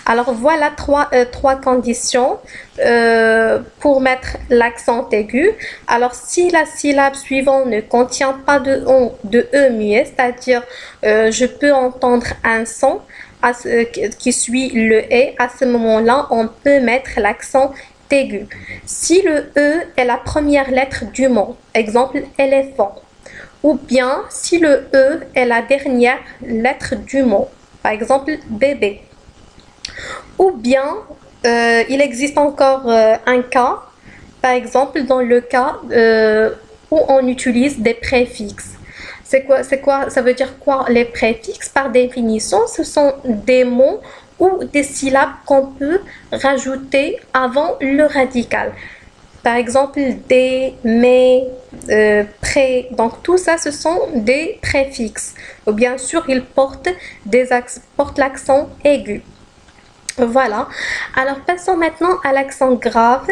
Alors voilà trois conditions pour mettre l'accent aigu. Alors si la syllabe suivante ne contient pas de E muet, c'est-à-dire je peux entendre un son qui suit le E, à ce moment-là on peut mettre l'accent aigu. Si le E est la première lettre du mot, exemple éléphant, ou bien si le E est la dernière lettre du mot, par exemple bébé. Ou bien, il existe encore un cas, par exemple dans le cas où on utilise des préfixes. Ça veut dire quoi les préfixes? Par définition, ce sont des mots ou des syllabes qu'on peut rajouter avant le radical. Par exemple, des, mais, près. Donc tout ça, ce sont des préfixes. Bien sûr, ils portent l'accent aigu. Voilà. Alors passons maintenant à l'accent grave.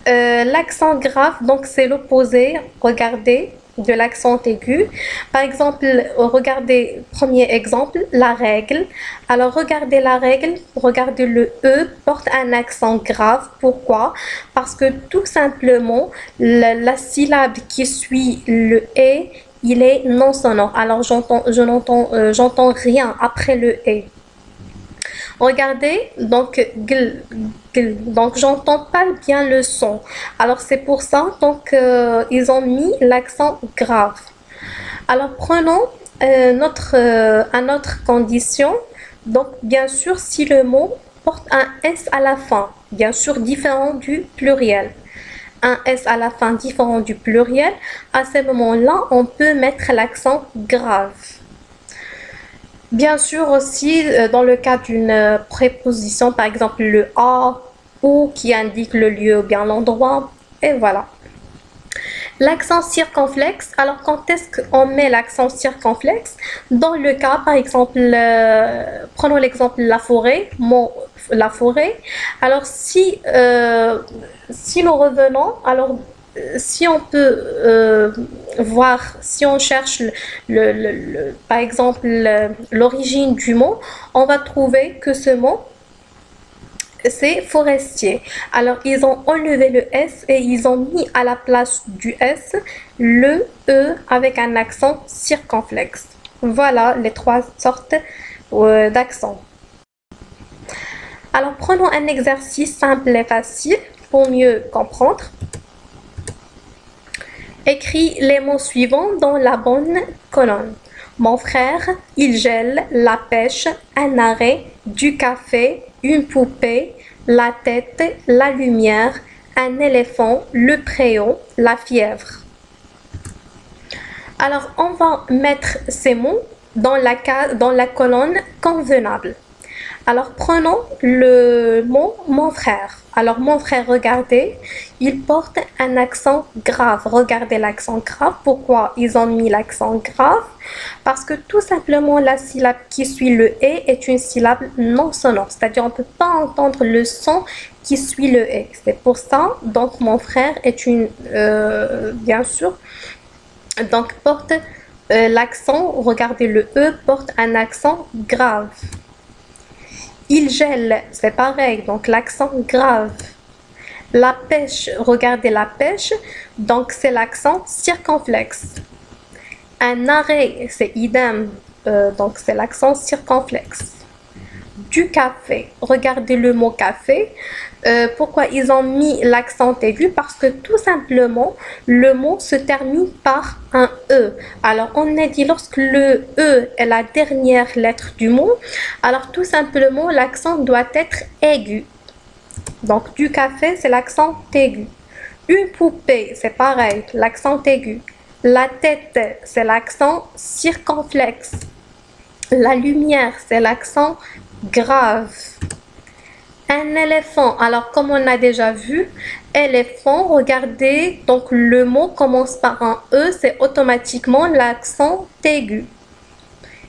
L'accent grave, donc c'est l'opposé, regardez, de l'accent aigu. Par exemple, regardez, premier exemple, la règle. Alors regardez la règle, regardez le E porte un accent grave. Pourquoi? Parce que tout simplement, la syllabe qui suit le E, il est non sonore. Alors j'entends rien après le E. Regardez, donc, donc j'entends pas bien le son. Alors c'est pour ça, donc, ils ont mis l'accent grave. Alors prenons une autre condition. Donc bien sûr, si le mot porte un S à la fin, bien sûr différent du pluriel. Un S à la fin différent du pluriel, à ce moment-là, on peut mettre l'accent grave. Bien sûr aussi, dans le cas d'une préposition, par exemple le à ou qui indique le lieu ou bien l'endroit, et voilà. L'accent circonflexe, alors quand est-ce qu'on met l'accent circonflexe? Dans le cas, par exemple, prenons l'exemple la forêt, la forêt. Alors si nous revenons, alors si on peut voir, si on cherche par exemple l'origine du mot, on va trouver que ce mot c'est forestier. Alors ils ont enlevé le S et ils ont mis à la place du S le E avec un accent circonflexe. Voilà les trois sortes d'accents. Alors prenons un exercice simple et facile pour mieux comprendre. Écris les mots suivants dans la bonne colonne. Mon frère, il gèle, la pêche, un arrêt, du café, une poupée, la tête, la lumière, un éléphant, le préau, la fièvre. Alors, on va mettre ces mots dans la colonne convenable. Alors, prenons le mot mon frère. Alors, mon frère, regardez, il porte un accent grave. Regardez l'accent grave. Pourquoi ils ont mis l'accent grave? Parce que tout simplement, la syllabe qui suit le E est une syllabe non sonore. C'est-à-dire, on ne peut pas entendre le son qui suit le E. C'est pour ça, donc, mon frère est bien sûr, donc, porte l'accent, regardez le E, porte un accent grave. Il gèle, c'est pareil, donc l'accent grave. La pêche, regardez la pêche, donc c'est l'accent circonflexe. Un arrêt, c'est idem, donc c'est l'accent circonflexe. Du café, regardez le mot café. Pourquoi ils ont mis l'accent aigu? Parce que tout simplement, le mot se termine par un E. Alors, on a dit lorsque le E est la dernière lettre du mot, alors tout simplement, l'accent doit être aigu. Donc, du café, c'est l'accent aigu. Une poupée, c'est pareil, l'accent aigu. La tête, c'est l'accent circonflexe. La lumière, c'est l'accent grave. Un éléphant, alors comme on a déjà vu, éléphant, regardez, donc le mot commence par un E, c'est automatiquement l'accent aigu.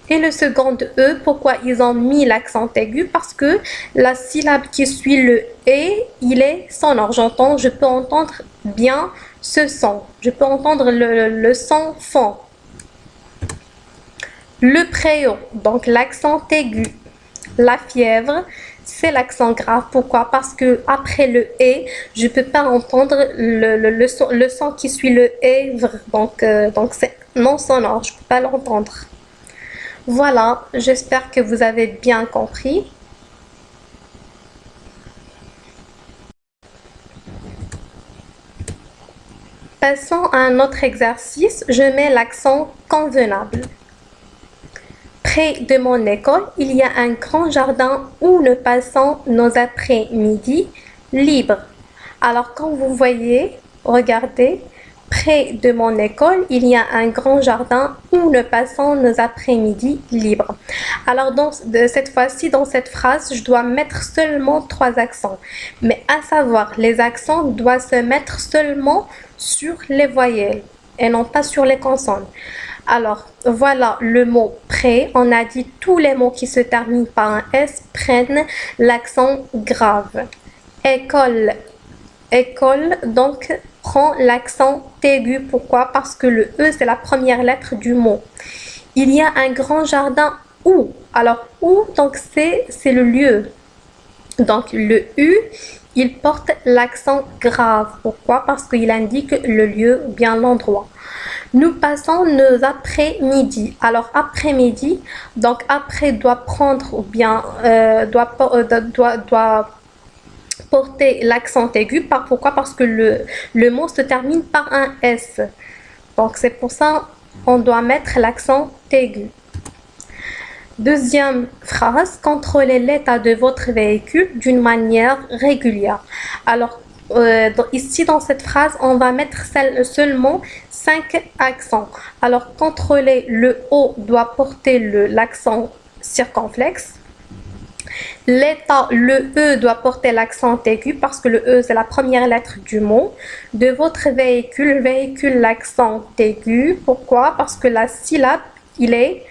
Et le second E, pourquoi ils ont mis l'accent aigu? Parce que la syllabe qui suit le E, il est sonore. Je peux entendre bien ce son. Je peux entendre le son fond. Le préau, donc l'accent aigu. La fièvre, c'est l'accent grave. Pourquoi? Parce que après le et, je peux pas entendre le son qui suit le et, donc c'est non sonore, je peux pas l'entendre. Voilà, j'espère que vous avez bien compris. Passons à un autre exercice, je mets l'accent convenable. Près de mon école, il y a un grand jardin où nous passons nos après-midi libres. Alors, quand vous voyez, regardez, près de mon école, il y a un grand jardin où nous passons nos après-midi libres. Alors, cette fois-ci, dans cette phrase, je dois mettre seulement 3 accents. Mais à savoir, les accents doivent se mettre seulement sur les voyelles et non pas sur les consonnes. Alors, voilà le mot près. On a dit tous les mots qui se terminent par un S prennent l'accent grave. École, école, donc prend l'accent aigu. Pourquoi? Parce que le E, c'est la première lettre du mot. Il y a un grand jardin où? Alors, où, donc c'est le lieu. Donc, le U, il porte l'accent grave. Pourquoi? Parce qu'il indique le lieu ou bien l'endroit. Nous passons nos après-midi. Alors, après-midi, donc après doit prendre ou bien doit porter l'accent aigu. Pourquoi? Parce que le mot se termine par un S. Donc, c'est pour ça qu'on doit mettre l'accent aigu. Deuxième phrase, contrôlez l'état de votre véhicule d'une manière régulière. Alors, ici dans cette phrase, on va mettre seulement 5 accents. Alors, contrôler, le O doit porter l'accent circonflexe. L'état, le E doit porter l'accent aigu parce que le E c'est la première lettre du mot. De votre véhicule, véhicule l'accent aigu. Pourquoi? Parce que la syllabe, il est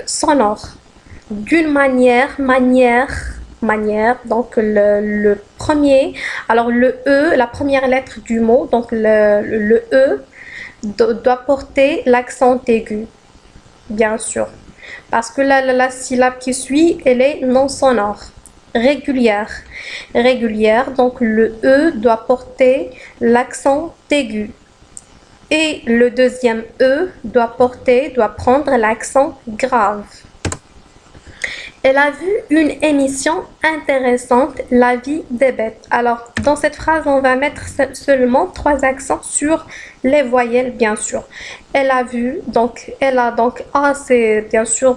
sonore. D'une manière, donc le premier, alors le E, la première lettre du mot, donc le E doit porter l'accent aigu, bien sûr, parce que la syllabe qui suit, elle est non sonore. Régulière, régulière, donc le E doit porter l'accent aigu. Et le deuxième E doit prendre l'accent grave. Elle a vu une émission intéressante, La vie des bêtes. Alors, dans cette phrase, on va mettre seulement 3 accents sur les voyelles, bien sûr. Elle a vu, donc, A, c'est bien sûr,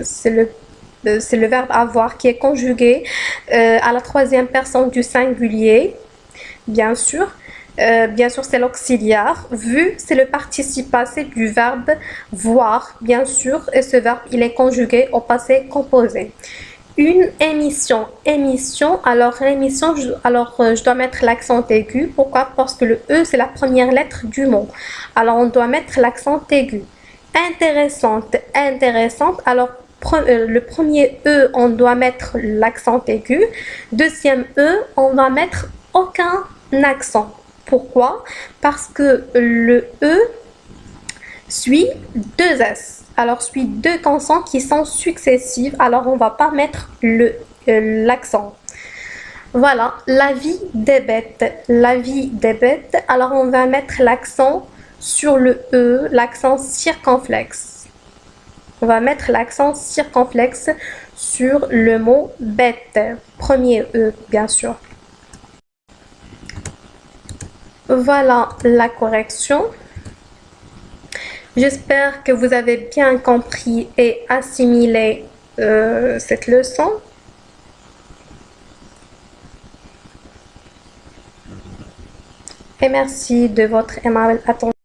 c'est le verbe avoir qui est conjugué à la 3e personne du singulier, bien sûr. Bien sûr, c'est l'auxiliaire. Vu, c'est le participe passé du verbe voir, bien sûr, et ce verbe, il est conjugué au passé composé. Une émission. Émission, alors émission, je dois mettre l'accent aigu. Pourquoi? Parce que le E, c'est la première lettre du mot. Alors, on doit mettre l'accent aigu. Intéressante, intéressante. Alors, le premier E, on doit mettre l'accent aigu. Deuxième E, on va mettre aucun accent. Pourquoi? Parce que le E suit 2 S. Alors, suit 2 consonnes qui sont successives. Alors, on ne va pas mettre l'accent. Voilà, la vie des bêtes. La vie des bêtes. Alors, on va mettre l'accent sur le E, l'accent circonflexe. On va mettre l'accent circonflexe sur le mot bête. Premier E, bien sûr. Voilà la correction. J'espère que vous avez bien compris et assimilé cette leçon. Et merci de votre aimable attention.